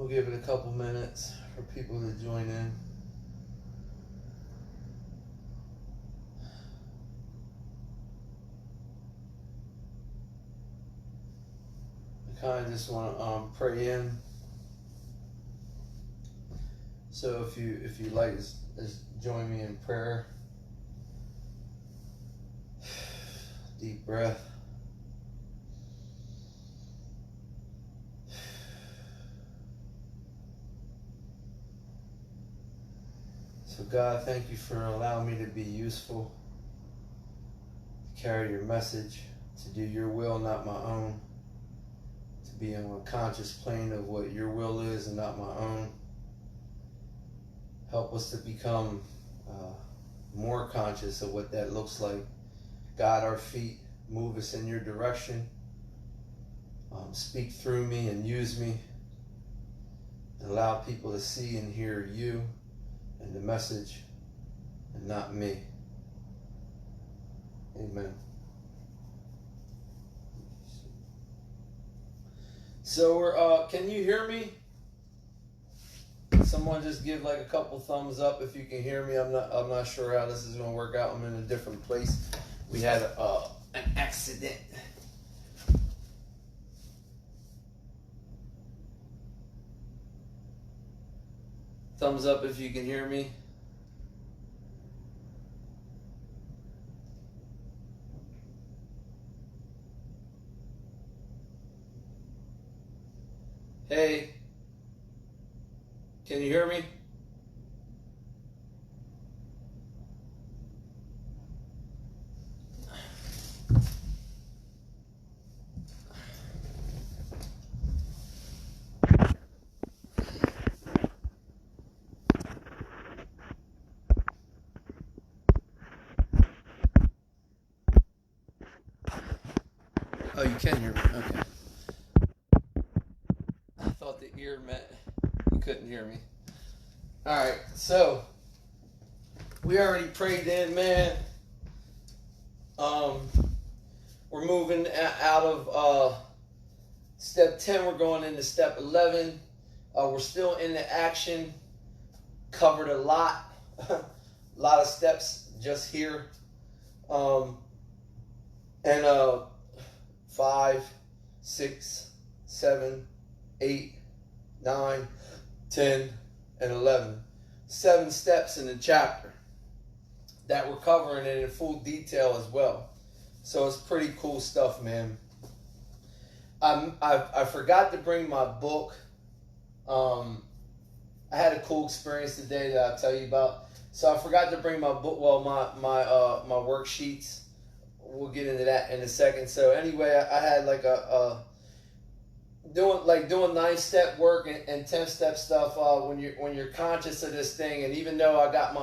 We'll give it a couple minutes for people to join in. I kind of just want to pray in. So if you like, just join me in prayer. Deep breath. So God, thank you for allowing me to be useful, to carry your message, to do your will, not my own, to be on a conscious plane of what your will is and not my own. Help us to become more conscious of what that looks like. Guide our feet, move us in your direction, speak through me and use me, and allow people to see and hear you and the message and not me. Amen. So we're can you hear me? Someone just give like a couple thumbs up if you can hear me. I'm not sure how this is going to work out. I'm in a different place. We had an accident. Thumbs up if you can hear me. Hey, can you hear me? Oh, you can hear me. Okay. I thought the ear meant you couldn't hear me. All right, so we already prayed in, man. We're moving out of step 10. We're going into step 11. We're still in the action. Covered a lot, a lot of steps just here. And 5, 6, 7, 8, 9, 10, and 11. 7 steps in the chapter that we're covering it in full detail as well. So it's pretty cool stuff, man. I forgot to bring my book. I had a cool experience today that I'll tell you about. So I forgot to bring my book. Well, my worksheets. We'll get into that in a second. So anyway, I had like doing 9-step work and 10-step stuff. When you're conscious of this thing, and even though I got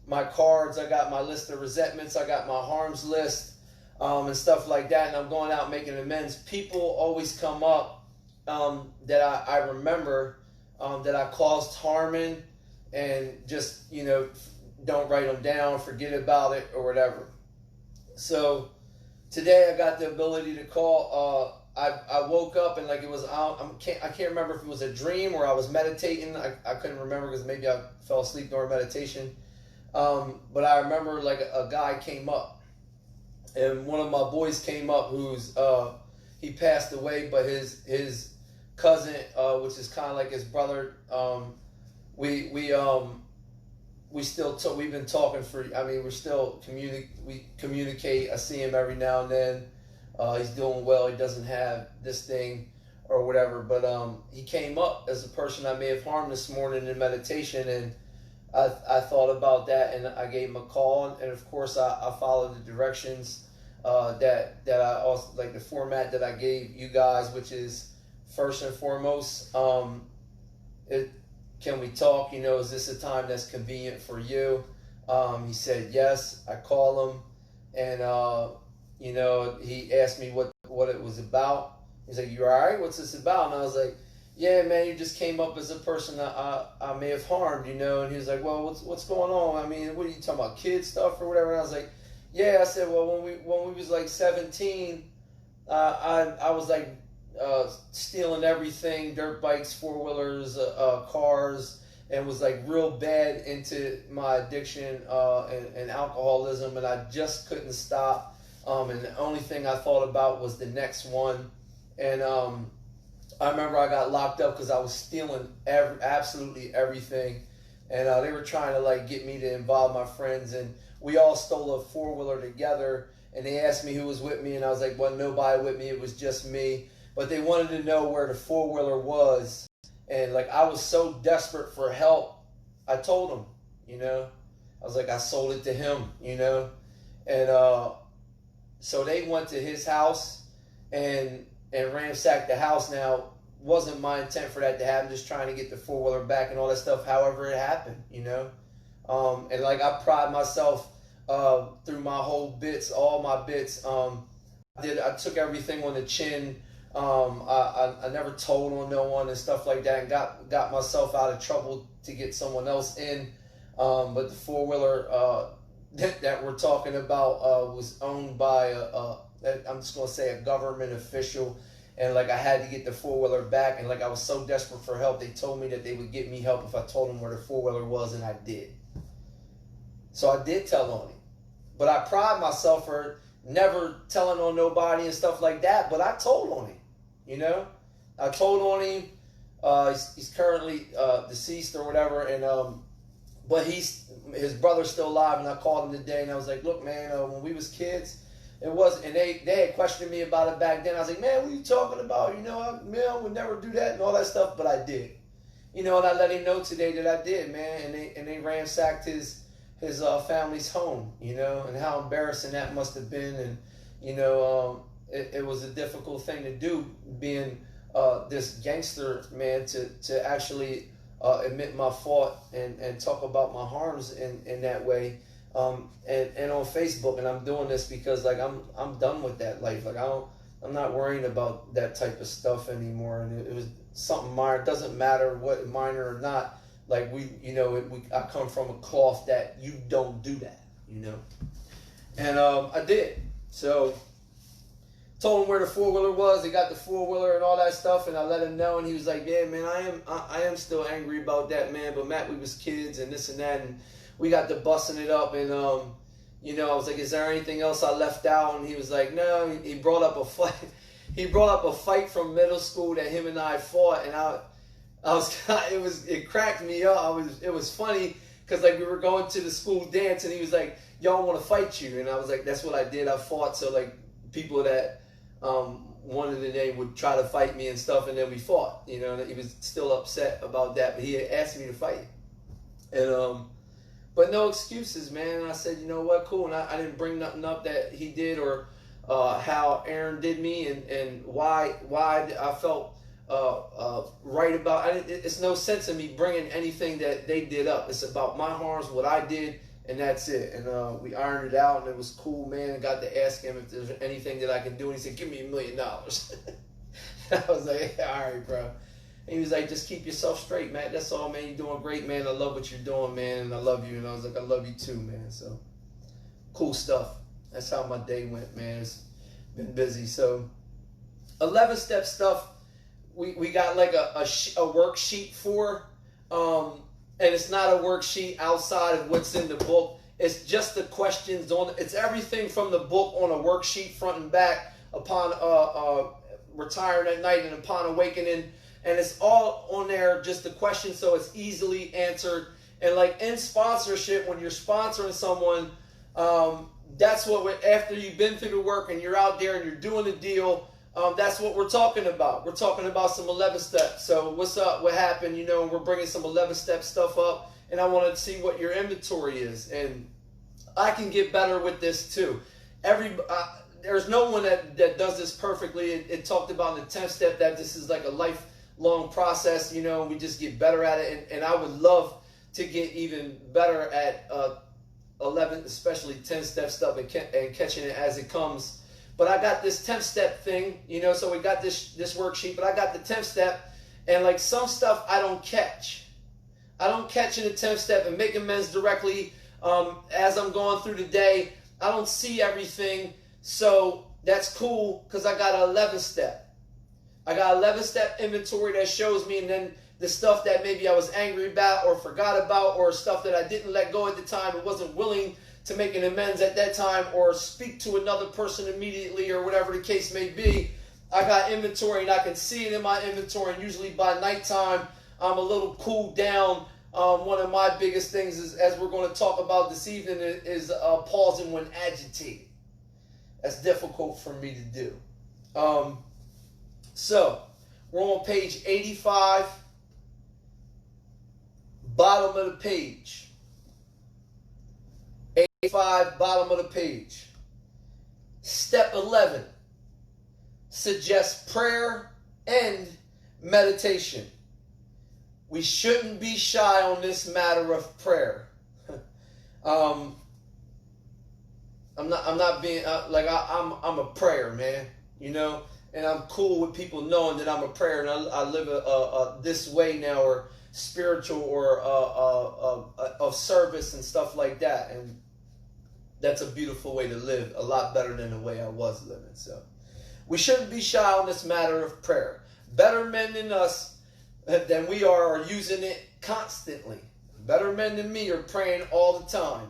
my cards, I got my list of resentments, I got my harms list, and stuff like that, and I'm going out making amends. People always come up that I remember that I caused harm in, and just don't write them down, forget about it or whatever. So today I got the ability to call. I woke up and like it was I can't remember if it was a dream or I was meditating. I couldn't remember because maybe I fell asleep during meditation. But I remember like a guy came up, and one of my boys came up who's he passed away, but his cousin, which is kind of like his brother, we still we've been talking for. I mean, we communicate. I see him every now and then. He's doing well. He doesn't have this thing or whatever. But he came up as a person I may have harmed this morning in meditation, and I thought about that, and I gave him a call. And of course, I followed the directions that I also like the format that I gave you guys, which is first and foremost, can we talk? Is this a time that's convenient for you? He said yes. I call him, and he asked me what it was about. He's like, "You all right? What's this about?" And I was like, "Yeah, man, you just came up as a person that I may have harmed, And he was like, "Well, what's going on? I mean, what are you talking about, kid stuff or whatever?" And I was like, "Yeah." I said, "Well, when we was like 17, I was like stealing everything, dirt bikes, four-wheelers, cars, and was like real bad into my addiction and alcoholism, and I just couldn't stop. And the only thing I thought about was the next one. And I remember I got locked up because I was stealing absolutely everything, and they were trying to like get me to involve my friends, and we all stole a four-wheeler together. And they asked me who was with me, and I was like, well, nobody with me, it was just me. But they wanted to know where the four-wheeler was, and like I was so desperate for help, I told them, you know, I was like, I sold it to him, you know. And so they went to his house and ransacked the house. Now, wasn't my intent for that to happen, just trying to get the four-wheeler back and all that stuff. However, it happened, you know. And like I pride myself through my whole bits, all my bits. I took everything on the chin. I never told on no one and stuff like that, and got myself out of trouble to get someone else in. But the four-wheeler that we're talking about was owned by I'm just gonna say a government official, and like I had to get the four-wheeler back, and like I was so desperate for help, they told me that they would get me help if I told them where the four-wheeler was, and I did. So I did tell on him, but I pride myself for never telling on nobody and stuff like that. But I told on him, you know. I told on him. He's currently deceased or whatever, and but his brother's still alive. And I called him today, and I was like, look, man, when we was kids, it was, and they had questioned me about it back then. I was like, man, what are you talking about? You know, I would never do that and all that stuff, but I did, you know. And I let him know today that I did, man. And they ransacked his family's home, you know, and how embarrassing that must have been. And you know, it was a difficult thing to do, being this gangster, man, to actually admit my fault and talk about my harms in that way, and on Facebook. And I'm doing this because like I'm done with that life. Like I'm not worrying about that type of stuff anymore. And it was something minor. It doesn't matter what, minor or not. Like I come from a cloth that you don't do that, you know. And I did. So told him where the four-wheeler was. They got the four-wheeler and all that stuff, and I let him know, and he was like, yeah, man, I am still angry about that, man, but Matt, we was kids and this and that, and we got to busting it up. And you know, I was like, is there anything else I left out? And he was like, no. He brought up a fight. He brought up a fight from middle school that him and I fought, and it cracked me up. It was funny because like we were going to the school dance, and he was like, y'all want to fight you? And I was like, that's what I did. I fought. So like people that wanted the name would try to fight me and stuff, and then we fought, you know. And he was still upset about that, but he had asked me to fight. And but no excuses, man. And I said, you know what, cool. And I didn't bring nothing up that he did, or how Aaron did me, and why I felt right about. It's no sense in me bringing anything that they did up. It's about my harms, what I did, and that's it. And we ironed it out, and it was cool, man. And got to ask him if there's anything that I can do, and he said, give me $1 million. I was like, all right, bro. And he was like, just keep yourself straight, Matt. That's all, man. You're doing great, man. I love what you're doing, man, and I love you. And I was like, I love you too, man. So cool stuff. That's how my day went, man. It's been busy. So 11-step stuff, we got like a worksheet for, and it's not a worksheet outside of what's in the book. It's just the questions it's everything from the book on a worksheet, front and back, upon retiring at night and upon awakening. And it's all on there, just the questions, so it's easily answered. And like in sponsorship, when you're sponsoring someone, that's what after you've been through the work and you're out there and you're doing the deal, that's what we're talking about. We're talking about some 11 steps. So what's up? What happened? You know, we're bringing some 11-step stuff up, and I want to see what your inventory is. And I can get better with this too. There's no one that does this perfectly. It talked about in the 10th step that this is like a lifelong process. You know, we just get better at it. And I would love to get even better at 11, especially 10-step stuff, and catching it as it comes. But I got this 10th step thing, you know, so we got this worksheet, but I got the 10th step, and like some stuff I don't catch. I don't catch in the 10th step and make amends directly as I'm going through the day. I don't see everything, so that's cool because I got an 11th step. I got 11-step inventory that shows me, and then the stuff that maybe I was angry about or forgot about, or stuff that I didn't let go at the time and wasn't willing to make an amends at that time or speak to another person immediately or whatever the case may be. I got inventory and I can see it in my inventory, and usually by nighttime I'm a little cooled down. One of my biggest things is, as we're going to talk about this evening, is pausing when agitated. That's difficult for me to do. So we're on page 85, bottom of the page. 85, bottom of the page. Step 11 suggests prayer and meditation. We shouldn't be shy on this matter of prayer. I'm not being I'm a prayer, man, you know, and I'm cool with people knowing that I'm a prayer, and I live this way now, or spiritual, or of service and stuff like that, and that's a beautiful way to live, a lot better than the way I was living. So we shouldn't be shy on this matter of prayer. Better men than we are using it constantly. Better men than me are praying all the time.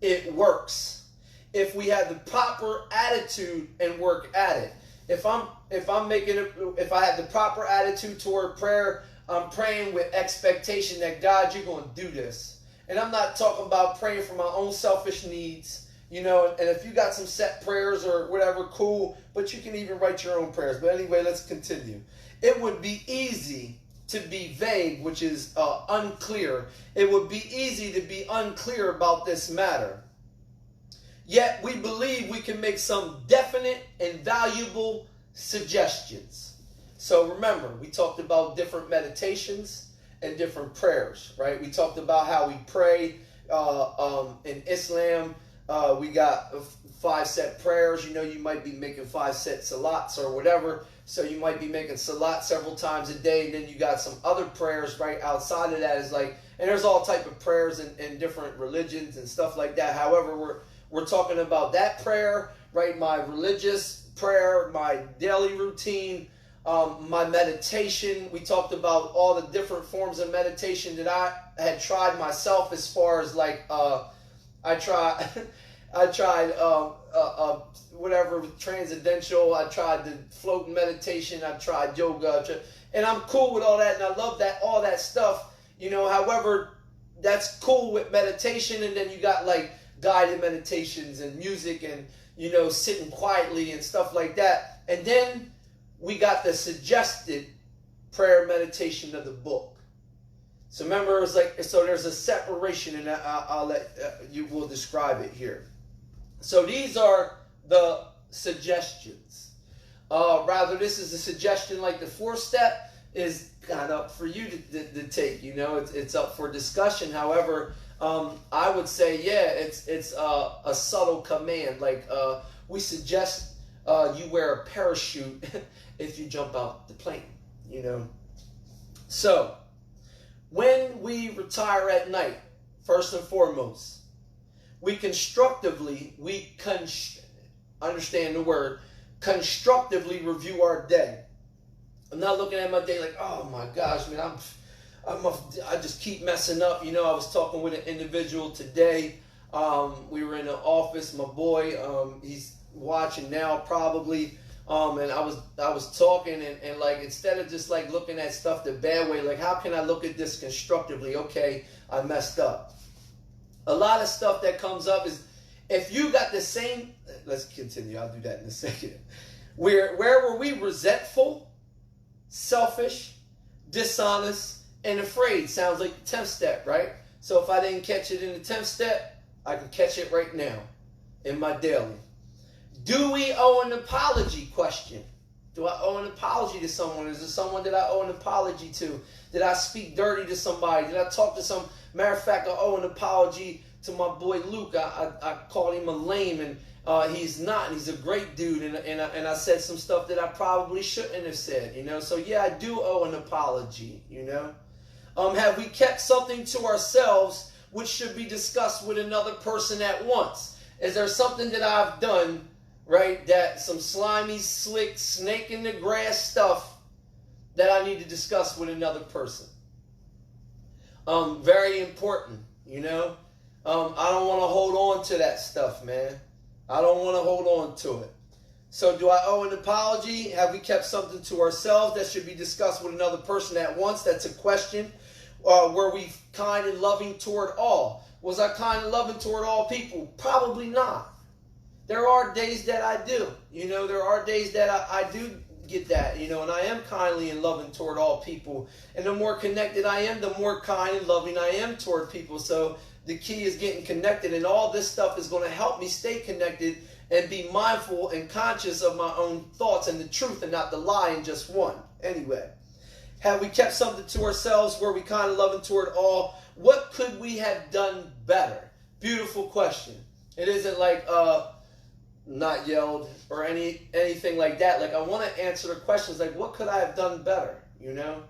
It works if we have the proper attitude and work at it. If I have the proper attitude toward prayer, I'm praying with expectation that, God, you're going to do this. And I'm not talking about praying for my own selfish needs, you know, and if you got some set prayers or whatever, cool, but you can even write your own prayers. But anyway, let's continue. It would be easy to be vague, which is unclear. It would be easy to be unclear about this matter. Yet we believe we can make some definite and valuable suggestions. So remember, we talked about different meditations and different prayers, right? We talked about how we pray in Islam. We got 5 set prayers. You know, you might be making 5 set salats or whatever. So you might be making salat several times a day. And then you got some other prayers right outside of that. Is like, and there's all type of prayers in different religions and stuff like that. However, we're talking about that prayer, right? My religious prayer, my daily routine, my meditation. We talked about all the different forms of meditation that I had tried myself, as far as like I tried whatever transcendental. I tried the floating meditation. I tried yoga, and I'm cool with all that, and I love that, all that stuff. You know, however, that's cool with meditation, and then you got like guided meditations and music, and you know, sitting quietly and stuff like that, and then we got the suggested prayer meditation of the book. So remember, it's like, so there's a separation, and I'll let you will describe it here. So these are the suggestions. Rather, this is a suggestion, like the 4th step is kind of up for you to take. You know, it's up for discussion. However, I would say, yeah, it's a subtle command. Like we suggest you wear a parachute if you jump out the plane, you know. So when we retire at night, first and foremost, we constructively, understand the word, constructively review our day. I'm not looking at my day like, oh my gosh, man, I just keep messing up. You know, I was talking with an individual today. We were in the office. My boy, he's watching now probably. And I was talking, and like, instead of just like looking at stuff the bad way, like, how can I look at this constructively? Okay, I messed up. A lot of stuff that comes up is, if you got the same, let's continue, I'll do that in a second. Where were we resentful, selfish, dishonest, and afraid? Sounds like the 10th step, right? So if I didn't catch it in the 10th step, I can catch it right now in my daily. Do we owe an apology? Question. Do I owe an apology to someone? Is there someone that I owe an apology to? Did I speak dirty to somebody? Did I talk to some? Matter of fact, I owe an apology to my boy Luke. I called him a lame, and he's not. And he's a great dude, and I said some stuff that I probably shouldn't have said. You know, so yeah, I do owe an apology. You know, have we kept something to ourselves which should be discussed with another person at once? Is there something that I've done, right, that some slimy, slick, snake in the grass stuff that I need to discuss with another person? Very important, you know. I don't want to hold on to that stuff, man. I don't want to hold on to it. So do I owe an apology? Have we kept something to ourselves that should be discussed with another person at once? That's a question. Were we kind and loving toward all? Was I kind and loving toward all people? Probably not. There are days that I do. You know, there are days that I do get that, you know, and I am kindly and loving toward all people. And the more connected I am, the more kind and loving I am toward people. So the key is getting connected, and all this stuff is going to help me stay connected and be mindful and conscious of my own thoughts and the truth and not the lie in just one. Anyway, have we kept something to ourselves? Were we kind of loving toward all? What could we have done better? Beautiful question. It isn't like not yelled or anything like that. Like, I want to answer the questions like, what could I have done better? You know,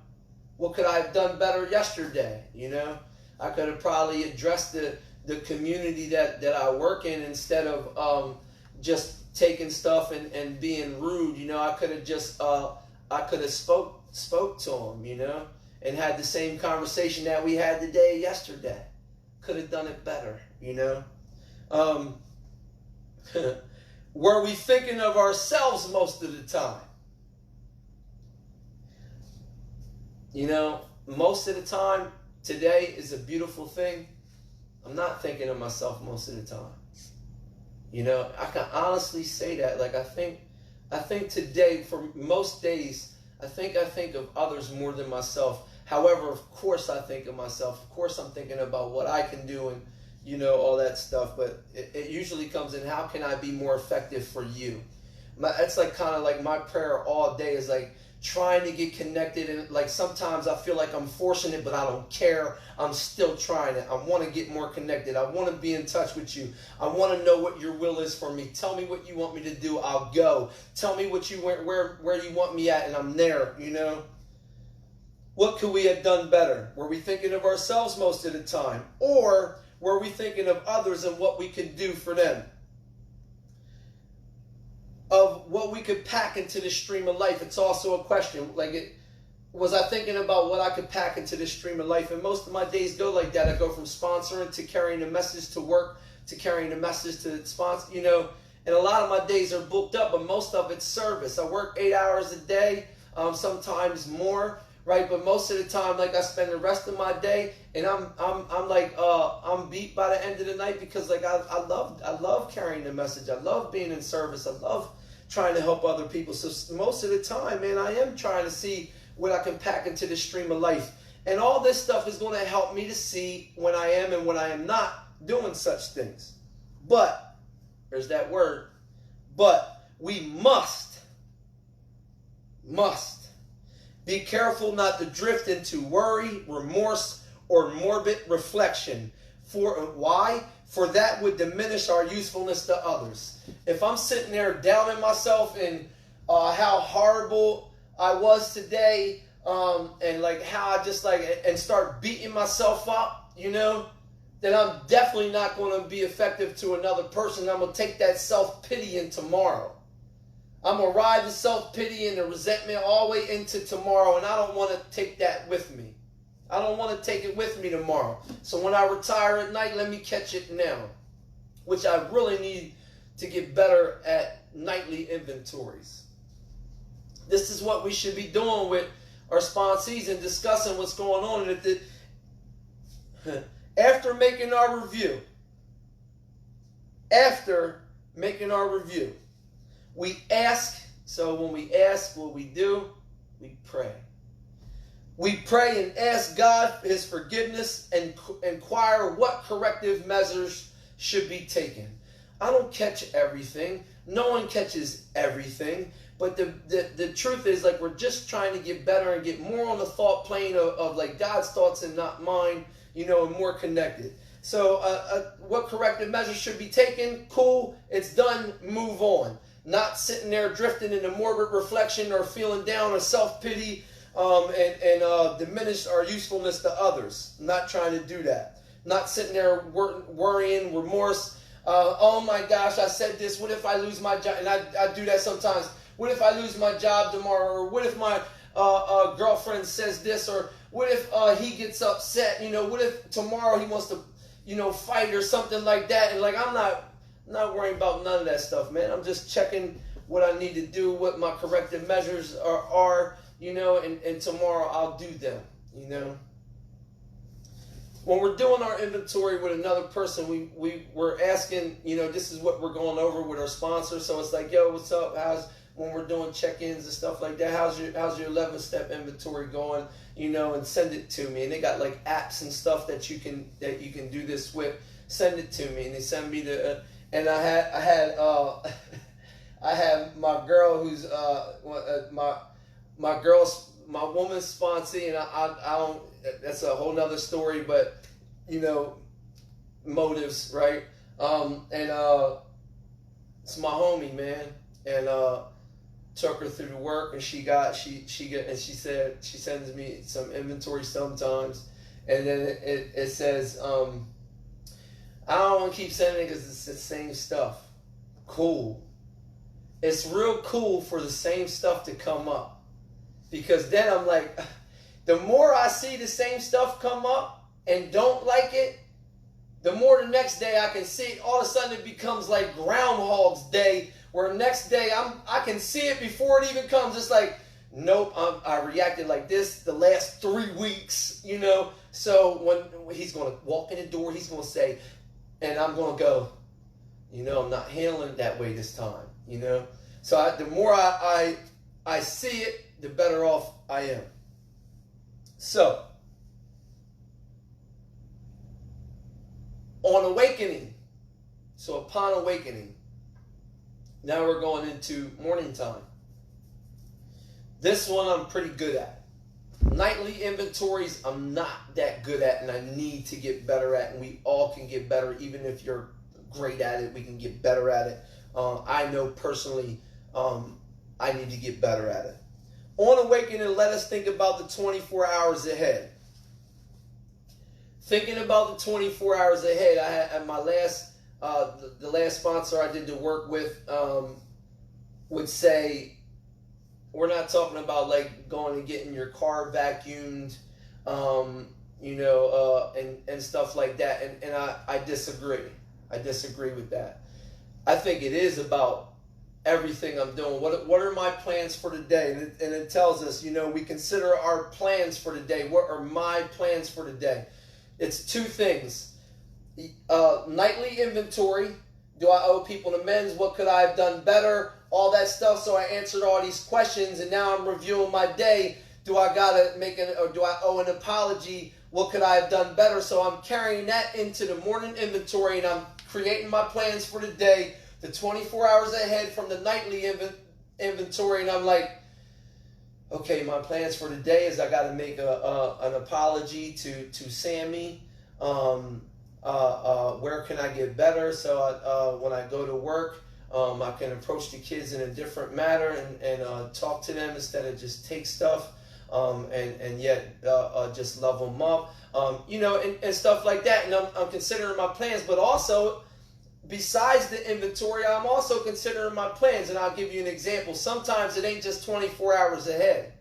what could I have done better yesterday? You know, I could have probably addressed the community that I work in instead of just taking stuff and being rude. You know, I could have just spoke to them, you know, and had the same conversation that we had yesterday. Could have done it better, you know. Were we thinking of ourselves most of the time? You know, most of the time, today is a beautiful thing. I'm not thinking of myself most of the time. You know, I can honestly say that. Like, I think today, for most days, I think of others more than myself. However, of course I think of myself. Of course I'm thinking about what I can do and, you know, all that stuff. But it usually comes in, how can I be more effective for you? It's like kind of like my prayer all day is like trying to get connected. And like sometimes I feel like I'm forcing it, but I don't care. I'm still trying it. I want to get more connected. I want to be in touch with you. I want to know what your will is for me. Tell me what you want me to do. I'll go. Tell me what you where you want me at, and I'm there, you know. What could we have done better? Were we thinking of ourselves most of the time? Or were we thinking of others and what we could do for them? Of what we could pack into the stream of life. It's also a question. Like, was I thinking about what I could pack into the stream of life? And most of my days go like that. I go from sponsoring to carrying a message to work to carrying a message to sponsor, you know. And a lot of my days are booked up, but most of it's service. I work 8 hours a day, sometimes more. Right, but most of the time, like, I spend the rest of my day, and I'm beat by the end of the night because, like, I love carrying the message. I love being in service. I love trying to help other people. So most of the time, man, I am trying to see what I can pack into the stream of life, and all this stuff is going to help me to see when I am and when I am not doing such things. But there's that word. But we must be careful not to drift into worry, remorse, or morbid reflection. Why? For that would diminish our usefulness to others. If I'm sitting there downing myself and how horrible I was today, and like how I just and start beating myself up, you know, then I'm definitely not going to be effective to another person. I'm going to take that self-pity in tomorrow. I'm going to ride the self-pity and the resentment all the way into tomorrow, and I don't want to take that with me. I don't want to take it with me tomorrow. So when I retire at night, let me catch it now, which I really need to get better at nightly inventories. This is what we should be doing with our sponsees and discussing what's going on. After making our review, we ask. So when we ask, what we do, we pray. We pray and ask God for His forgiveness and inquire what corrective measures should be taken. I don't catch everything. No one catches everything. But the truth is, like, we're just trying to get better and get more on the thought plane of like God's thoughts and not mine, you know, and more connected. So what corrective measures should be taken? Cool. It's done. Move on. Not sitting there drifting into morbid reflection or feeling down or self-pity and diminish our usefulness to others. I'm not trying to do that. Not sitting there worrying, remorse. Oh my gosh, I said this. What if I lose my job? And I do that sometimes. What if I lose my job tomorrow? Or what if my girlfriend says this, or what if he gets upset? What if tomorrow he wants to, fight or something like that? And like, I'm not worrying about none of that stuff, man. I'm just checking what I need to do, what my corrective measures are, and tomorrow I'll do them, When we're doing our inventory with another person, we're asking, this is what we're going over with our sponsor. So it's like, yo, what's up? When we're doing check-ins and stuff like that, how's your 11-step inventory going? And send it to me. And they got like apps and stuff that you can do this with. Send it to me, and they send me and I had I have my girl who's my woman's sponsee, and I don't. That's a whole nother story, but motives, right? It's my homie, man, and took her through the work, and she said she sends me some inventory sometimes, and then it says I don't want to keep sending it because it's the same stuff. Cool. It's real cool for the same stuff to come up, because then I'm like, the more I see the same stuff come up and don't like it, the more the next day I can see it. All of a sudden it becomes like Groundhog's Day, where next day I can see it before it even comes. It's like, nope, I reacted like this the last 3 weeks, So when he's going to walk in the door, he's going to say, and I'm going to go, I'm not handling it that way this time, So the more I see it, the better off I am. So, on awakening, so upon awakening, now we're going into morning time. This one I'm pretty good at. Nightly inventories I'm not that good at, and I need to get better at, and we all can get better. Even if you're great at it, we can get better at it. I know personally I need to get better at it. On awakening, let us think about the 24 hours ahead. Thinking about the 24 hours ahead, I had my last, the last sponsor I did the work with would say, we're not talking about like going and getting your car vacuumed, and stuff like that. And I disagree. I disagree with that. I think it is about everything I'm doing. What are my plans for today? And it tells us, we consider our plans for today. What are my plans for today? It's two things. Nightly inventory. Do I owe people an amends? What could I have done better? All that stuff. So I answered all these questions, and now I'm reviewing my day. Do I do I owe an apology? What could I have done better? So I'm carrying that into the morning inventory, and I'm creating my plans for the day, the 24 hours ahead from the nightly inventory. And I'm like, okay, my plans for the day is I got to make an apology to Sammy. Where can I get better? So when I go to work, I can approach the kids in a different manner and talk to them instead of just take stuff, and yet just love them up, and stuff like that. And I'm considering my plans, but also besides the inventory, I'm also considering my plans. And I'll give you an example. Sometimes it ain't just 24 hours ahead.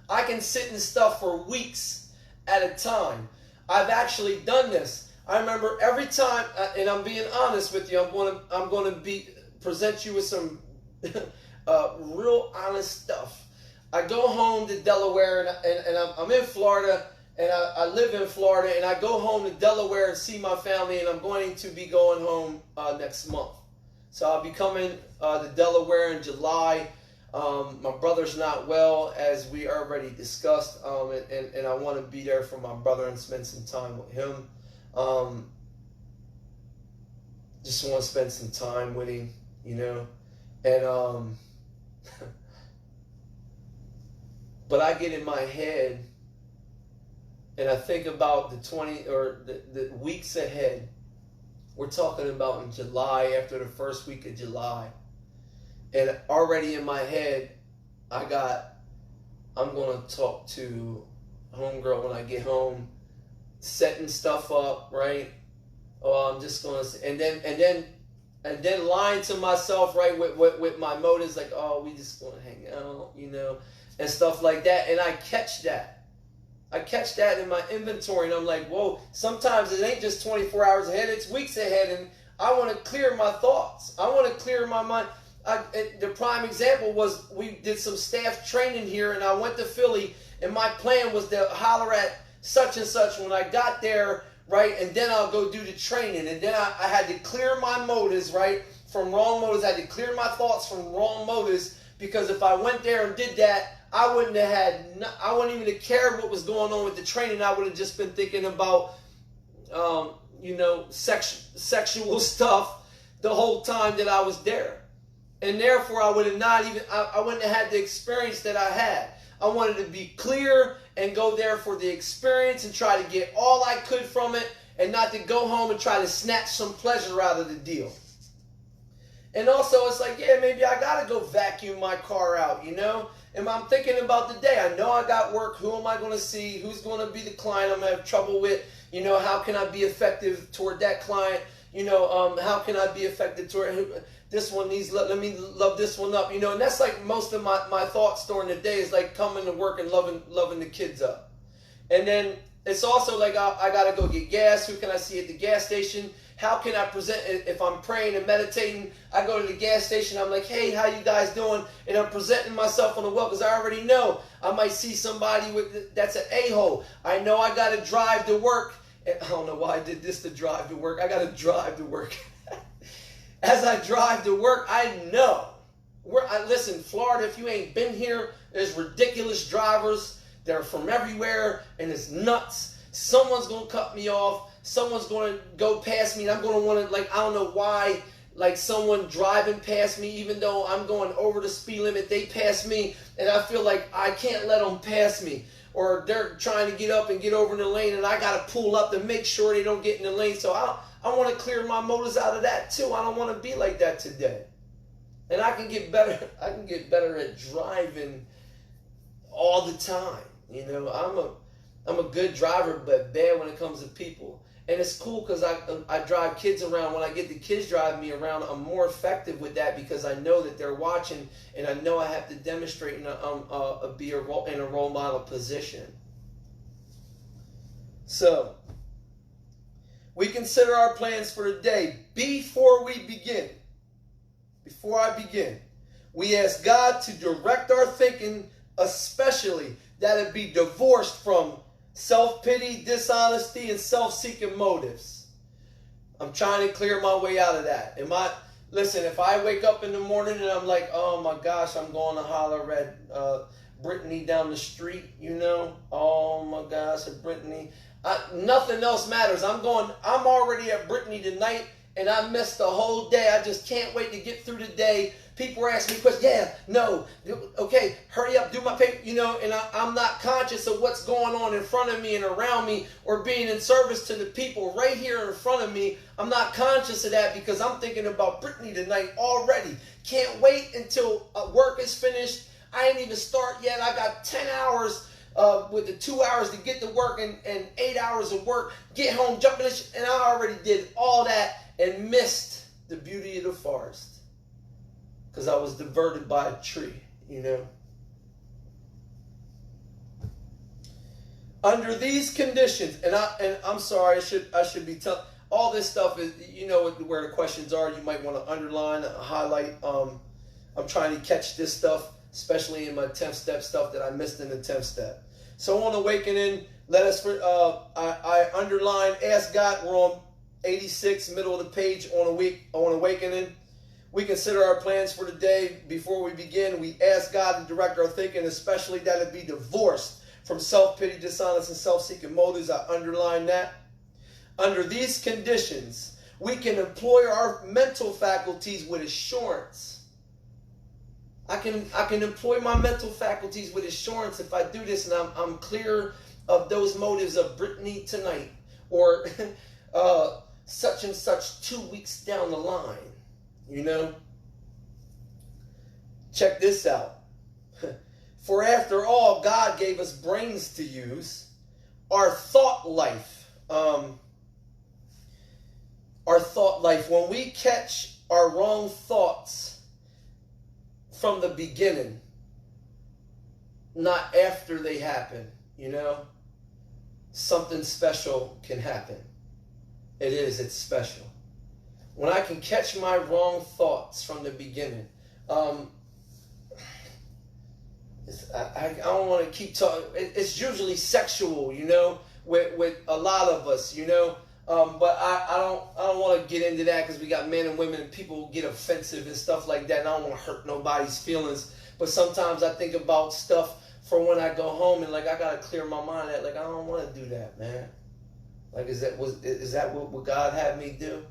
I can sit in stuff for weeks at a time. I've actually done this. I remember every time, and I'm being honest with you, I'm going to present you with some real honest stuff. I go home to Delaware, and I'm in Florida, and I live in Florida, and I go home to Delaware and see my family, and I'm going to be going home next month. So I'll be coming to Delaware in July. My brother's not well, as we already discussed, and I want to be there for my brother and spend some time with him. Just want to spend some time with him, and but I get in my head and I think about the weeks ahead. We're talking about in July, after the first week of July, and already in my head I'm going to talk to homegirl when I get home, setting stuff up, right? Oh, I'm just going to, and then lying to myself, right, with my motives, like, oh, we just going to hang out, and stuff like that. And I catch that. I catch that in my inventory, and I'm like, whoa, sometimes it ain't just 24 hours ahead, it's weeks ahead, and I want to clear my thoughts. I want to clear my mind. The prime example was we did some staff training here, and I went to Philly, and my plan was to holler at such and such when I got there, right, and then I'll go do the training. And then I had to clear my motives, right, from wrong motives. I had to clear my thoughts from wrong motives, because if I went there and did that, I wouldn't even have cared what was going on with the training. I would have just been thinking about, sexual stuff the whole time that I was there. And therefore, I would have I wouldn't have had the experience that I had. I wanted to be clear and go there for the experience and try to get all I could from it, and not to go home and try to snatch some pleasure out of the deal. And also, it's like, yeah, maybe I got to go vacuum my car out, And I'm thinking about the day. I know I got work. Who am I going to see? Who's going to be the client I'm going to have trouble with? How can I be effective toward that client? How can I be effective toward this one needs, let me love this one up, And that's like most of my thoughts during the day is like coming to work and loving the kids up. And then it's also like I got to go get gas. Who can I see at the gas station? How can I present? If I'm praying and meditating, I go to the gas station. I'm like, hey, how you guys doing? And I'm presenting myself on the well, because I already know I might see somebody that's an a-hole. I know I got to drive to work. And I don't know why I did this to drive to work. I got to drive to work. As I drive to work, I know. Listen, Florida, if you ain't been here, there's ridiculous drivers. They're from everywhere, and it's nuts. Someone's going to cut me off. Someone's going to go past me, and I'm going to want to, I don't know why, someone driving past me, even though I'm going over the speed limit, they pass me, and I feel like I can't let them pass me. Or they're trying to get up and get over in the lane, and I got to pull up to make sure they don't get in the lane. So I want to clear my motives out of that too. I don't want to be like that today. And I can get better. I can get better at driving all the time. I'm a good driver, but bad when it comes to people. And it's cool because I drive kids around. When I get the kids driving me around, I'm more effective with that because I know that they're watching, and I know I have to demonstrate and be in a role model position. So, we consider our plans for the day. Before we begin, before I begin, we ask God to direct our thinking, especially that it be divorced from self-pity, dishonesty, and self-seeking motives. I'm trying to clear my way out of that. Listen, if I wake up in the morning and I'm like, oh my gosh, I'm going to holler at Brittany down the street, Oh my gosh, at Brittany. Nothing else matters. I'm already at Brittany tonight, and I missed the whole day. I just can't wait to get through the day. People are asking me questions. Yeah, no, okay, hurry up, do my paper, and I'm not conscious of what's going on in front of me and around me, or being in service to the people right here in front of me. I'm not conscious of that because I'm thinking about Brittany tonight already. Can't wait until work is finished. I ain't even start yet. I got 10 hours with the 2 hours to get to work and 8 hours of work. Get home, jump in the and I already did all that and missed the beauty of the forest. Because I was diverted by a tree, Under these conditions, and I'm sorry, I should be telling. All this stuff is, where the questions are. You might want to underline, highlight. I'm trying to catch this stuff, especially in my 10th step stuff that I missed in the 10th step. So on awakening, I underline, ask God. We're on 86, middle of the page on awakening. We consider our plans for the day. Before we begin, we ask God to direct our thinking, especially that it be divorced from self-pity, dishonest, and self-seeking motives. I underline that. Under these conditions, we can employ our mental faculties with assurance. I can employ my mental faculties with assurance if I do this, and I'm clear of those motives of Brittany tonight, or such and such 2 weeks down the line. Check this out. For after all, God gave us brains to use. Our thought life, when we catch our wrong thoughts from the beginning, not after they happen, something special can happen. It's special. When I can catch my wrong thoughts from the beginning. I don't want to keep talking. It's usually sexual, with a lot of us, but I don't want to get into that because we got men and women and people get offensive and stuff like that, and I don't want to hurt nobody's feelings. But sometimes I think about stuff for when I go home and I gotta clear my mind. I don't want to do that, man. Is that what God had me do?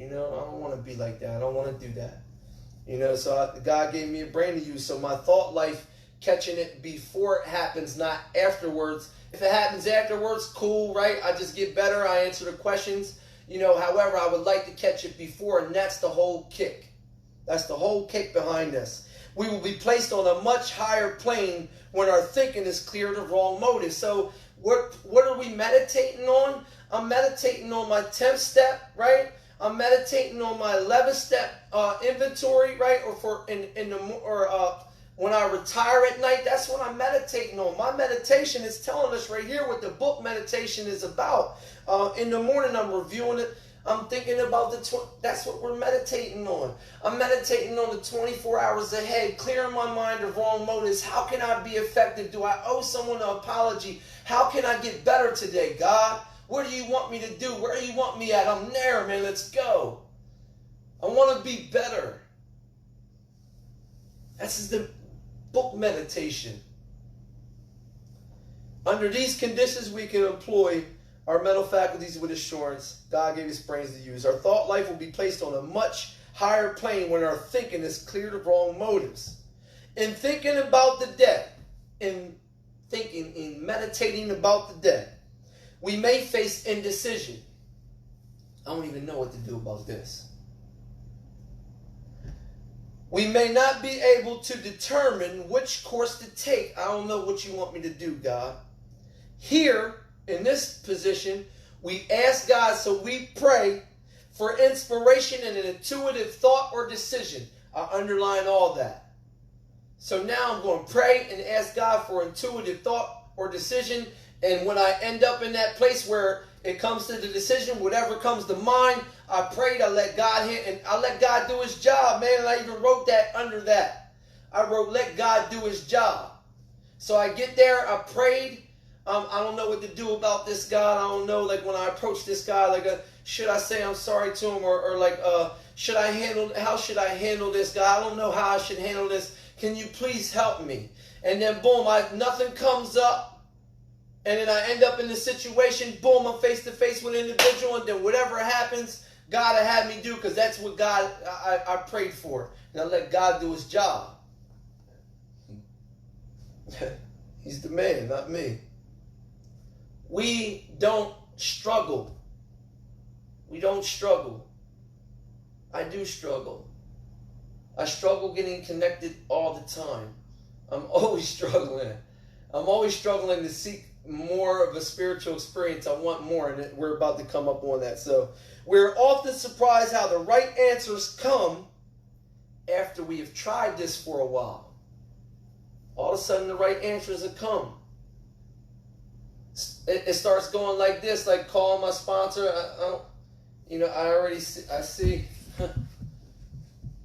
I don't want to be like that. I don't want to do that. So God gave me a brain to use. So my thought life, catching it before it happens, not afterwards. If it happens afterwards, cool, right? I just get better. I answer the questions. However, I would like to catch it before, and that's the whole kick. That's the whole kick behind this. We will be placed on a much higher plane when our thinking is clear of wrong motives. So what are we meditating on? I'm meditating on my 10th step, right? I'm meditating on my 11th step inventory, right? When I retire at night, that's what I'm meditating on. My meditation is telling us right here what the book meditation is about. In the morning, I'm reviewing it. I'm thinking about that's what we're meditating on. I'm meditating on the 24 hours ahead, clearing my mind of wrong motives. How can I be effective? Do I owe someone an apology? How can I get better today, God? What do you want me to do? Where do you want me at? I'm there, man. Let's go. I want to be better. This is the book meditation. Under these conditions, we can employ our mental faculties with assurance. God gave us brains to use. Our thought life will be placed on a much higher plane when our thinking is cleared of wrong motives. In thinking about the dead, in meditating about the dead, we may face indecision. I don't even know what to do about this. We may not be able to determine which course to take. I don't know what you want me to do, God. Here, in this position, we ask God, so we pray for inspiration and an intuitive thought or decision. I underline all that. So now I'm going to pray and ask God for intuitive thought or decision. And when I end up in that place where it comes to the decision, whatever comes to mind, I prayed, I let God hit, and I let God do his job, man. And I even wrote that under that. I wrote, let God do his job. So I get there, I prayed. I don't know what to do about this, God. I don't know, when I approach this guy, should I say I'm sorry to him, or how should I handle this, God? I don't know how I should handle this. Can you please help me? And then boom, nothing comes up. And then I end up in the situation, boom, I'm face to face with an individual, and then whatever happens, God had me do, because that's what God I prayed for. And I let God do his job. He's the man, not me. We don't struggle. We don't struggle. I do struggle. I struggle getting connected all the time. I'm always struggling. I'm always struggling to seek more of a spiritual experience. I want more, and we're about to come up on that. So we're often surprised how the right answers come after we have tried this for a while. All of a sudden, the right answers have come. It starts going like this, like calling my sponsor. I see.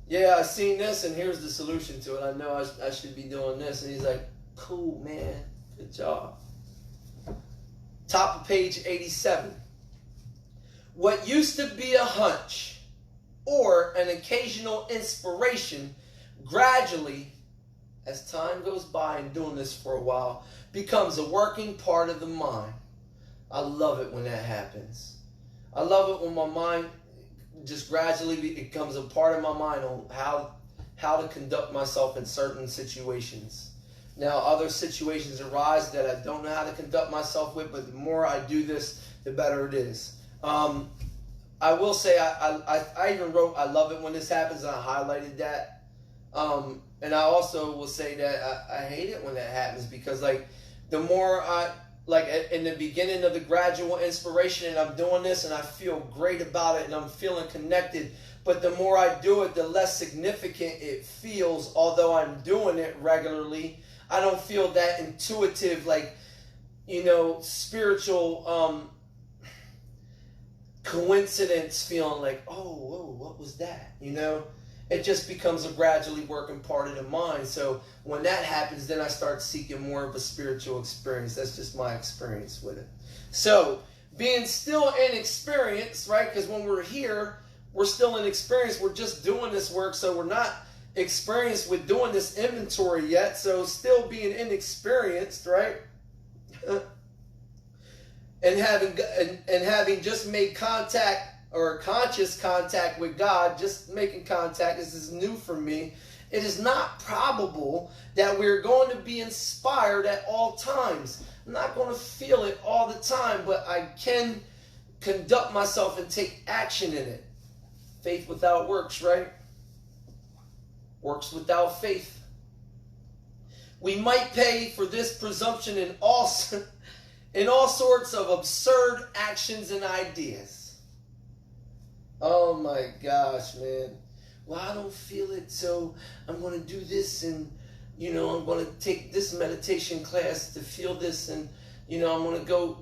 Yeah, I seen this, and here's the solution to it. I know I should be doing this. And he's like, cool, man. Good job. Top of page 87. What used to be a hunch or an occasional inspiration gradually, as time goes by and doing this for a while, becomes a working part of the mind. I love it when that happens. I love it when my mind just gradually becomes a part of my mind on how to conduct myself in certain situations. Now, other situations arise that I don't know how to conduct myself with, but the more I do this, the better it is. I will say, I even wrote, I love it when this happens, and I highlighted that. And I also will say that I hate it when that happens, because the more in the beginning of the gradual inspiration, and I'm doing this and I feel great about it and I'm feeling connected, but the more I do it, the less significant it feels. Although I'm doing it regularly, I don't feel that intuitive, like, spiritual coincidence feeling like, oh, whoa, what was that? It just becomes a gradually working part of the mind. So when that happens, then I start seeking more of a spiritual experience. That's just my experience with it. So being still inexperienced, right? Because when we're here, we're still inexperienced. We're just doing this work, so we're not experienced with doing this inventory yet. So still being inexperienced, right? and having just made contact or conscious contact with God, just making contact, this is new for me. It is not probable that we're going to be inspired at all times. I'm not going to feel it all the time, but I can conduct myself and take action in it. Faith without works, right? Works without faith. We might pay for this presumption in all sorts of absurd actions and ideas. Oh my gosh, man. Well, I don't feel it, so I'm going to do this, and, I'm going to take this meditation class to feel this, and, I'm going to go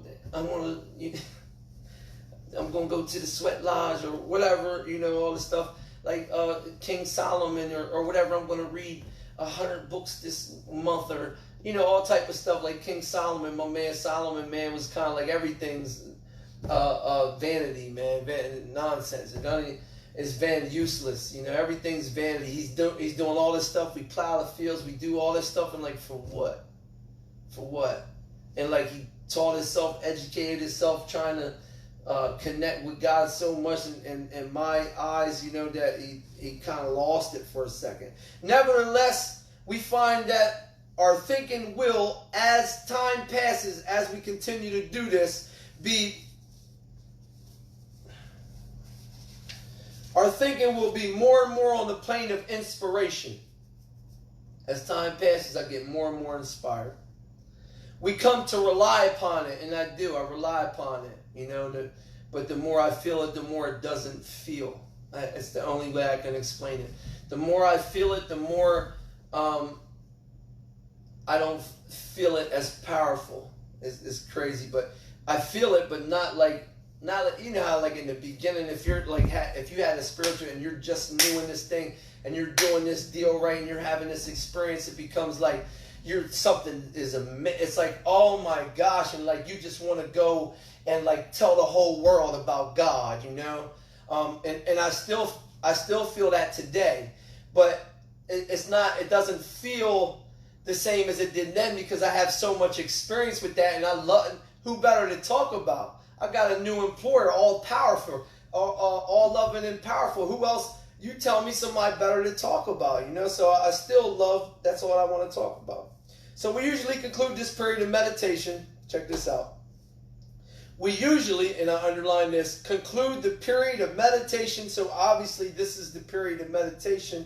to the sweat lodge or whatever, all the stuff, like King Solomon or whatever. I'm going to read 100 books this month, or, all type of stuff like King Solomon. My man Solomon, man, was kind of like everything's vanity, man, nonsense. It's useless. Everything's vanity. He's doing all this stuff. We plow the fields. We do all this stuff, and like, for what? For what? And like, he taught himself, educated himself, trying to connect with God so much, and in my eyes, that he kind of lost it for a second. Nevertheless, we find that our thinking will, as time passes, as we continue to do this, our thinking will be more and more on the plane of inspiration. As time passes, I get more and more inspired. We come to rely upon it, and I do. I rely upon it, but the more I feel it, the more it doesn't feel. It's the only way I can explain it. The more I feel it, the more I don't feel it as powerful. It's crazy, but I feel it, but not like how like in the beginning, if you had a spiritual and you're just new in this thing and you're doing this deal right and you're having this experience, it becomes like it's like, oh my gosh, and like you just want to go and like tell the whole world about God, and I still feel that today, but it doesn't feel the same as it did then, because I have so much experience with that, and I love, who better to talk about? I got a new employer, all powerful, all loving and powerful. Who else? You tell me somebody better to talk about, So I still love, that's what I want to talk about. So we usually conclude this period of meditation. Check this out. We usually, and I underline this, conclude the period of meditation. So obviously this is the period of meditation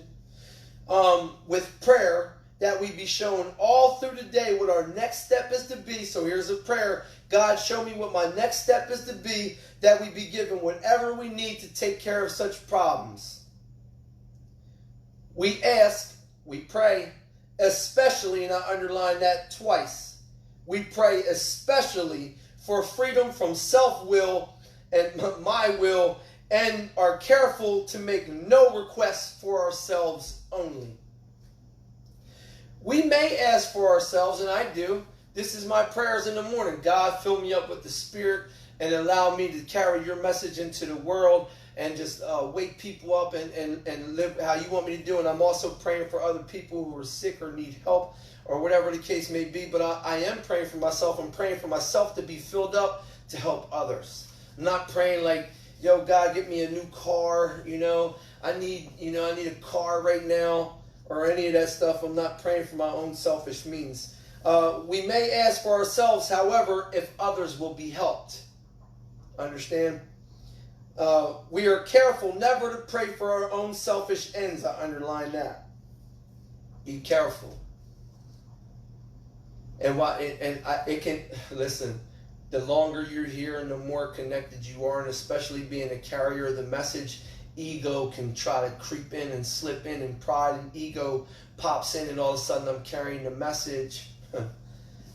with prayer, that we be shown all through the day what our next step is to be. So here's a prayer. God, show me what my next step is to be, that we be given whatever we need to take care of such problems. We ask, we pray, especially, and I underline that twice, we pray especially for freedom from self-will and my will, and are careful to make no requests for ourselves only. We may ask for ourselves, and I do. This is my prayers in the morning. God, fill me up with the Spirit and allow me to carry your message into the world, and just wake people up and live how you want me to do. And I'm also praying for other people who are sick or need help, or whatever the case may be. But I am praying for myself. I'm praying for myself to be filled up to help others. I'm not praying like, yo, God, get me a new car. I need a car right now, or any of that stuff. I'm not praying for my own selfish means. We may ask for ourselves, however, if others will be helped. Understand? We are careful never to pray for our own selfish ends. I underline that. Be careful. It can, listen, the longer you're here and the more connected you are, and especially being a carrier of the message, ego can try to creep in and slip in, and pride and ego pops in, and all of a sudden I'm carrying the message.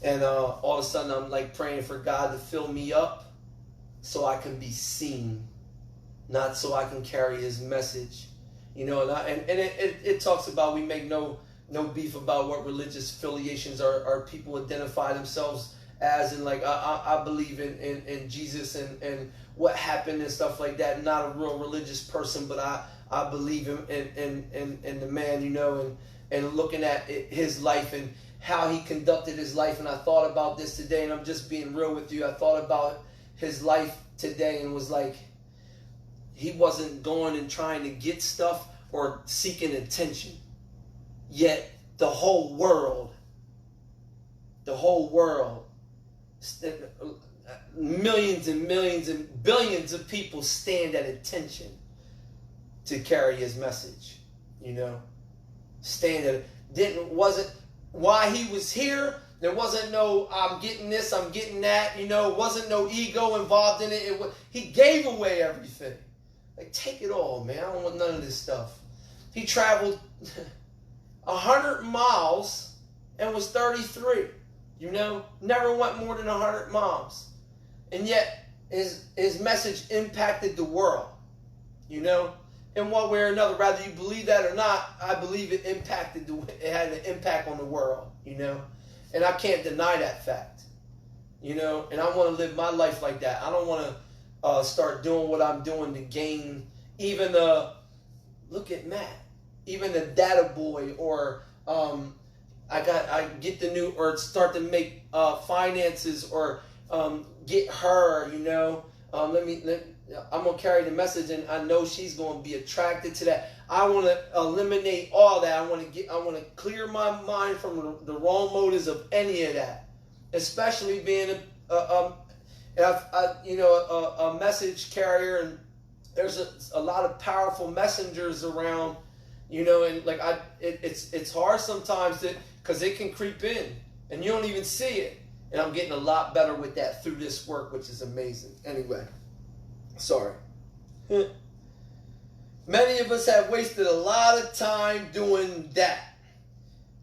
And all of a sudden I'm like praying for God to fill me up so I can be seen, not so I can carry his message. You know, and it talks about, we make no beef about what religious affiliations are people identify themselves as, and like I believe in Jesus and what happened and stuff like that. Not a real religious person, but I believe in the man, you know, and looking at his life and how he conducted his life. And I thought about this today, and I'm just being real with you. I thought about his life today and was like, he wasn't going and trying to get stuff or seeking attention. Yet the whole world, millions and millions and billions of people stand at attention to carry his message. You know, wasn't why he was here. There wasn't no, I'm getting this, I'm getting that. You know, wasn't no ego involved in it. He gave away everything. Like, take it all, man. I don't want none of this stuff. He traveled 100 miles and was 33. You know, never went more than 100 miles. And yet, his message impacted the world. You know, in one way or another, whether you believe that or not, I believe it had an impact on the world. You know, and I can't deny that fact. You know, and I want to live my life like that. I don't want to start doing what I'm doing to gain even look at Matt, even the data boy, or I get the new, or start to make finances, or get her, you know. I'm gonna carry the message, and I know she's gonna be attracted to that. I want to eliminate all that. I want to clear my mind from the wrong motives of any of that, especially being a message carrier, and there's a lot of powerful messengers around, you know, and like it's hard sometimes because it can creep in and you don't even see it. And I'm getting a lot better with that through this work, which is amazing. Anyway, sorry. Many of us have wasted a lot of time doing that,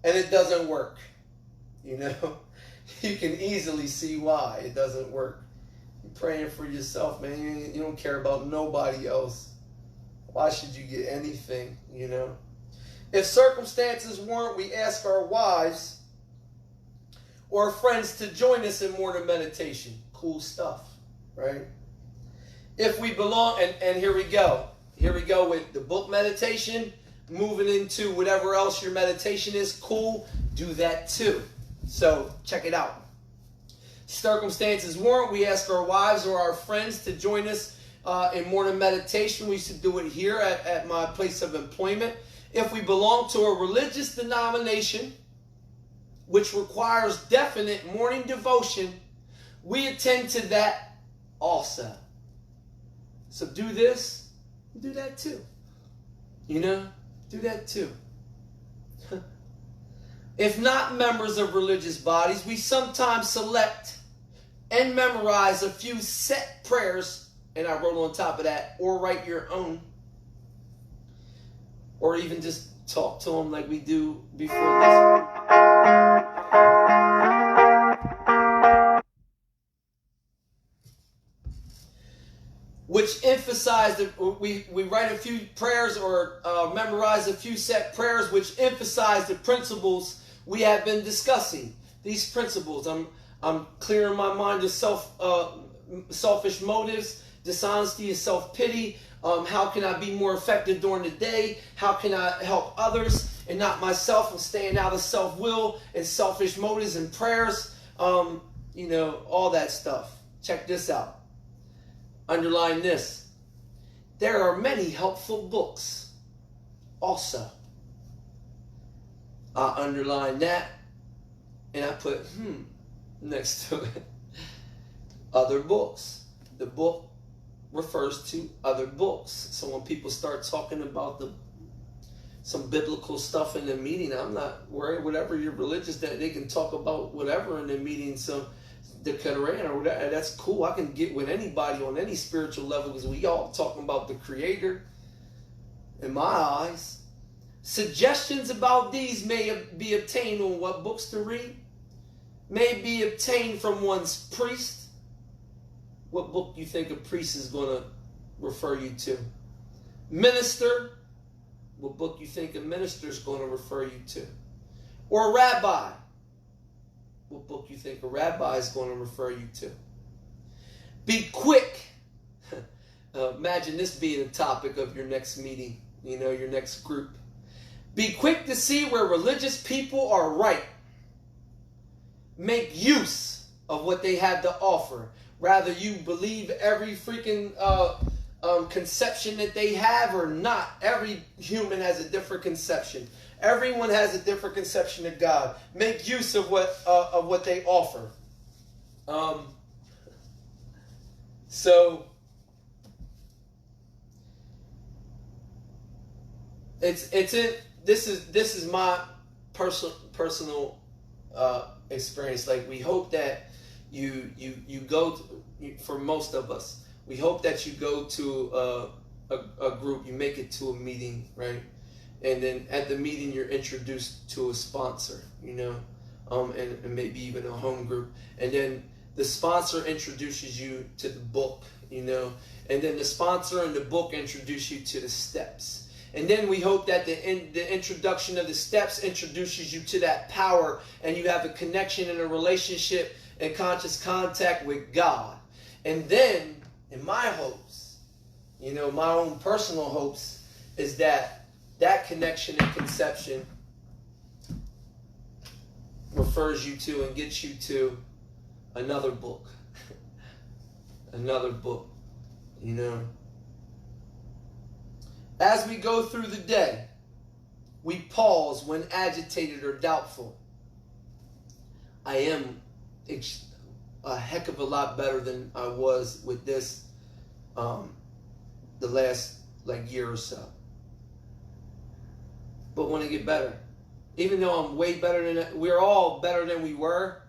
and it doesn't work. You know, you can easily see why it doesn't work. You're praying for yourself, man. You don't care about nobody else. Why should you get anything, you know? If circumstances warrant, we ask our wives or friends to join us in morning meditation. Cool stuff, right? If we belong, and here we go. Here we go with the book meditation, moving into whatever else your meditation is. Cool, do that too. So check it out. Circumstances warrant, we ask our wives or our friends to join us in morning meditation. We used to do it here at my place of employment. If we belong to a religious denomination which requires definite morning devotion, we attend to that also. So do this, do that too. You know, do that too. If not members of religious bodies, we sometimes select and memorize a few set prayers, and I wrote on top of that, or write your own, or even just talk to them like we do before this. Which emphasize that we write a few prayers or memorize a few set prayers which emphasize the principles we have been discussing. These principles, I'm clearing my mind of selfish motives, dishonesty, and self-pity. How can I be more effective during the day? How can I help others and not myself? I'm staying out of self-will and selfish motives and prayers. You know, all that stuff. Check this out. Underline this. There are many helpful books also. I underline that and I put next to it. Other books. The book refers to other books. So when people start talking about some biblical stuff in the meeting, I'm not worried. Whatever you're religious, that they can talk about whatever in the meeting. So the Quran or whatever, that's cool. I can get with anybody on any spiritual level because we all talking about the Creator. in my eyes. Suggestions about these may be obtained on what books to read, may be obtained from one's priest. What book do you think a priest is going to refer you to? Minister. What book do you think a minister is going to refer you to? Or a rabbi. What book do you think a rabbi is going to refer you to? Be quick. Imagine this being the topic of your next meeting, your next group. Be quick to see where religious people are right. Make use of what they have to offer. Rather you believe every freaking conception that they have or not. Every human has a different conception. Everyone has a different conception of God. Make use of what they offer. So this is my personal experience. Like, we hope that you go for most of us. We hope that you go to a group, you make it to a meeting, right? And then at the meeting you're introduced to a sponsor, and maybe even a home group. And then the sponsor introduces you to the book, and then the sponsor and the book introduce you to the steps. And then we hope that the introduction of the steps introduces you to that power, and you have a connection and a relationship and conscious contact with God. And then, in my hopes, my own personal hopes, is that connection and conception refers you to and gets you to another book. Another book, As we go through the day, we pause when agitated or doubtful. I am a heck of a lot better than I was with this the last year or so. But want to get better. Even though I'm way better than that, we're all better than we were.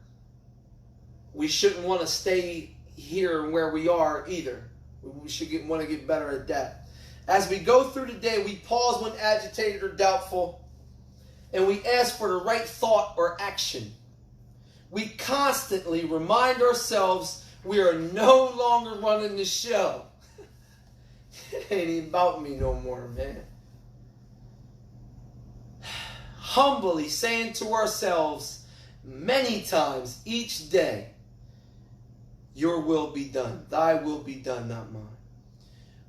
We shouldn't want to stay here where we are either. We should want to get better at that. As we go through the day, we pause when agitated or doubtful, and we ask for the right thought or action. We constantly remind ourselves we are no longer running the show. It ain't even about me no more, man. Humbly saying to ourselves many times each day, your will be done. Thy will be done, not mine.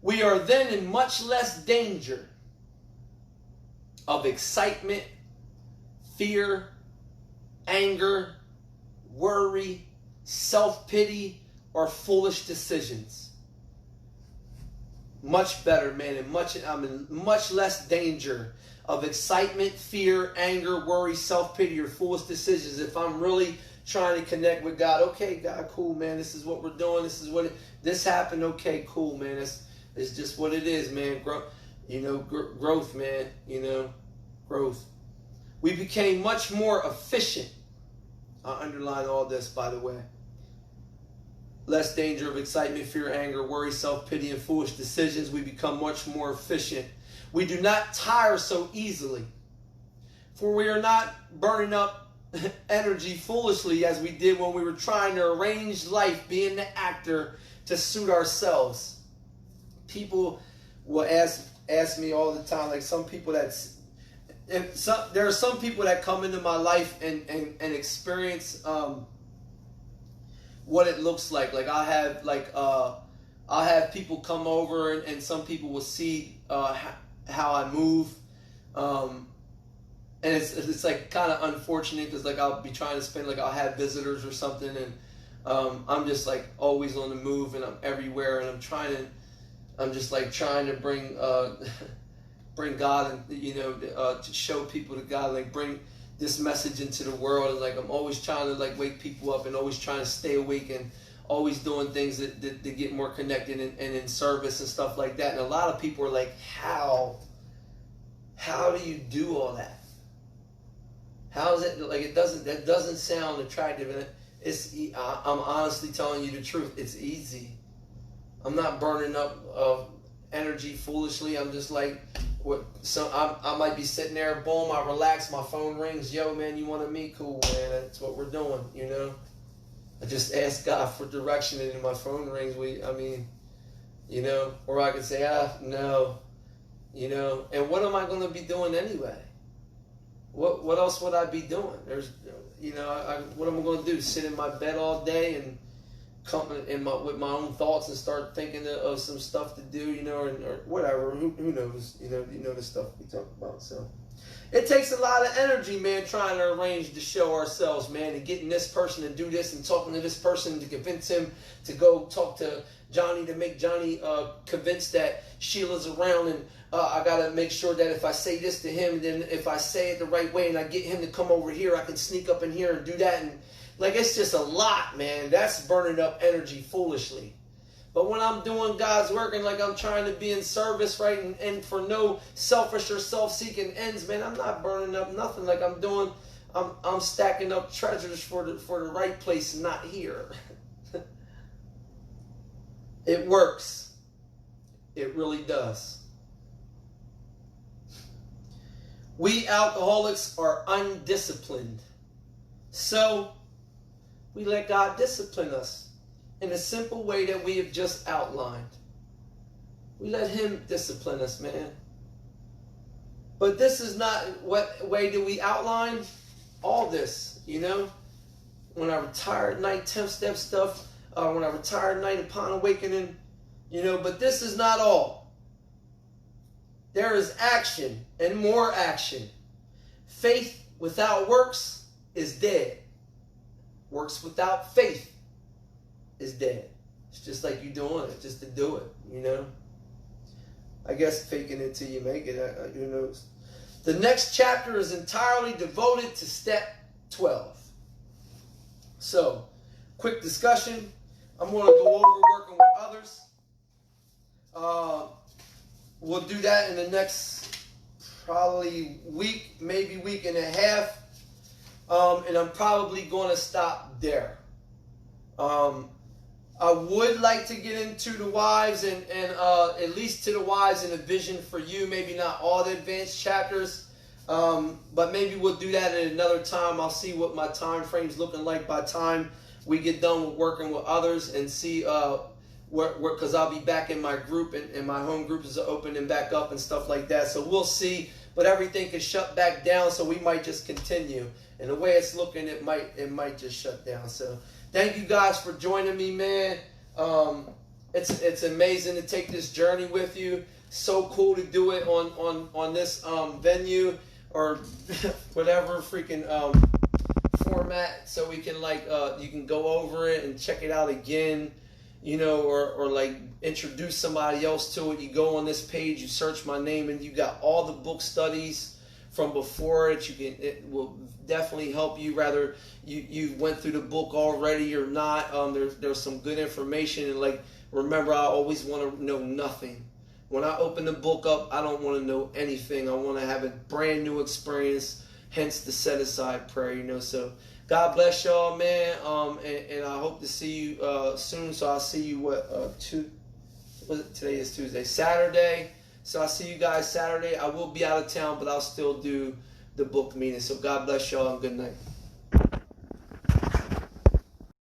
We are then in much less danger of excitement, fear, anger, worry, self-pity, or foolish decisions. Much better, man, and I'm in much less danger of excitement, fear, anger, worry, self-pity, or foolish decisions if I'm really trying to connect with God. Okay, God, cool, man. This is what we're doing. This happened. Okay, cool, man. It's just what it is, man. Growth, man. Growth. We became much more efficient. I underline all this, by the way. Less danger of excitement, fear, anger, worry, self-pity, and foolish decisions. We become much more efficient. We do not tire so easily. For we are not burning up energy foolishly as we did when we were trying to arrange life, being the actor to suit ourselves. People will ask me all the time, like some people there are some people that come into my life and experience what it looks like. Like I'll have people come over and some people will see how I move, and it's like kind of unfortunate because I'll be trying to spend I'll have visitors or something, and I'm just always on the move and I'm everywhere, and I'm just trying to bring God and to show people to God, bring this message into the world, and I'm always trying to wake people up and always trying to stay awake and always doing things that get more connected and in service and stuff like that. And a lot of people are like, how do you do all that? How is it that doesn't sound attractive? And I'm honestly telling you the truth. It's easy. I'm not burning up energy foolishly. I'm just I might be sitting there, boom, I relax, my phone rings, yo man, you want to meet? Cool, man, that's what we're doing, you know. I just ask God for direction, and my phone rings. You know, or I could say, no, you know. And what am I going to be doing anyway? What else would I be doing? There's, you know, what am I going to do? Sit in my bed all day and come with my own thoughts and start thinking of some stuff to do, you know, or whatever. Who knows? You know the stuff we talk about. So it takes a lot of energy, man, trying to arrange the show ourselves, man, and getting this person to do this and talking to this person to convince him to go talk to Johnny, to make Johnny convinced that Sheila's around, and I got to make sure that if I say this to him, then if I say it the right way and I get him to come over here, I can sneak up in here and do that. And like, it's just a lot, man. That's burning up energy foolishly. But when I'm doing God's work and like I'm trying to be in service, right, and for no selfish or self-seeking ends, man, I'm not burning up nothing. Like I'm stacking up treasures for the right place, not here. It works. It really does. We alcoholics are undisciplined. So we let God discipline us in a simple way that we have just outlined. We let Him discipline us, man. But this is not what way do we outline all this, you know? When I retire at night, 10-step stuff, when I retire at night upon awakening, you know, but this is not all. There is action and more action. Faith without works is dead. Works without faith is dead. It's just like you doing it just to do it, you know. I guess faking it till you make it, who knows. The next chapter is entirely devoted to step 12. So, quick discussion. I'm going to go over working with others. We'll do that in the next probably week, maybe week and a half. And I'm probably going to stop there. I would like to get into the wives and at least to the wives and a vision for you. Maybe not all the advanced chapters, but maybe we'll do that at another time. I'll see what my time frame's looking like by the time we get done with working with others, and see because I'll be back in my group, and my home group is opening back up and stuff like that. So we'll see, but everything can shut back down, so we might just continue. And the way it's looking, it might just shut down. So thank you guys for joining me, man. It's amazing to take this journey with you. So cool to do it on this venue or whatever freaking format, so we can like you can go over it and check it out again, you know, or like introduce somebody else to it. You go on this page, you search my name, and you got all the book studies from before it. It will definitely help you, whether you went through the book already or not. There's some good information, and like, remember, I always want to know nothing. When I open the book up, I don't want to know anything. I want to have a brand new experience, hence the set aside prayer, you know. So God bless y'all, man, and I hope to see you soon. So I'll see you today is Tuesday, Saturday. So I'll see you guys Saturday. I will be out of town, but I'll still do the book meeting. So God bless y'all and good night.